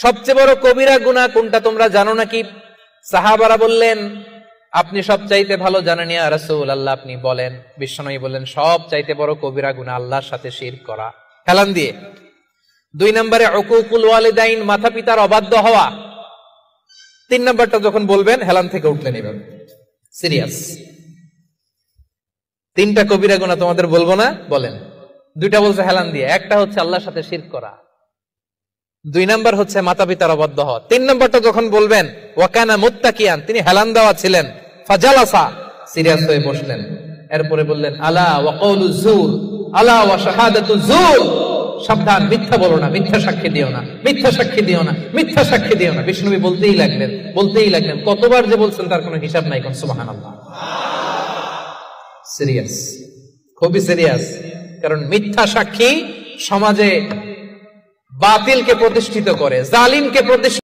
সবচেয়ে বড় কবিরা গুনাহ কোনটা তোমরা জানো নাকি? সাহাবারা বললেন, আপনি সব চাইতে ভালো জানেন ইয়া রাসূলুল্লাহ, আপনি বলেন। বিশ্বনবী বললেন, সব চাইতে বড় কবিরা গুনাহ আল্লাহর সাথে শিরক করা। হেলান দিয়ে। 2 নম্বরে উকুকুল ওয়ালিদাইন, মাতা পিতার অবাধ্য হওয়া। 3 নম্বরটা যখন বলবেন হেলান থেকে উঠলেন এভাবে, সিরিয়াস। 3টা কবিরা গুনাহ তোমাদের বলবো না, বলেন। 2টা বলছে হেলান দিয়ে, একটা হচ্ছে আল্লাহর সাথে শিরক করা, 2 নম্বর হচ্ছে মাতা পিতার অবাধ্য হওয়া। 3 নম্বরটা যখন বলবেন, ওয়াকানা মুত্তাকিয়ান, তিনি হেলান দেওয়া ছিলেন, ফাজালাসা, সিরিয়াস হয়ে বসলেন। এরপরে বললেন, আলা ওয়া কওলু যুর, আলা ওয়া শাহাদাতু যুর, সাবধান, মিথ্যা বলো না, মিথ্যা সাক্ষী দিও না, মিথ্যা সাক্ষী দিও না, মিথ্যা সাক্ষী দিও না। বিষ্ণু নবী বলতেই লাগলেন, কতবার যে বলছেন তার কোনো হিসাব নাই। কোন সুবহানাল্লাহ। সিরিয়াস, খুবই সিরিয়াস। কারণ মিথ্যা সাক্ষী সমাজে বাতিলকে প্রতিষ্ঠিত করে, জালিমকে প্রতিষ্ঠিত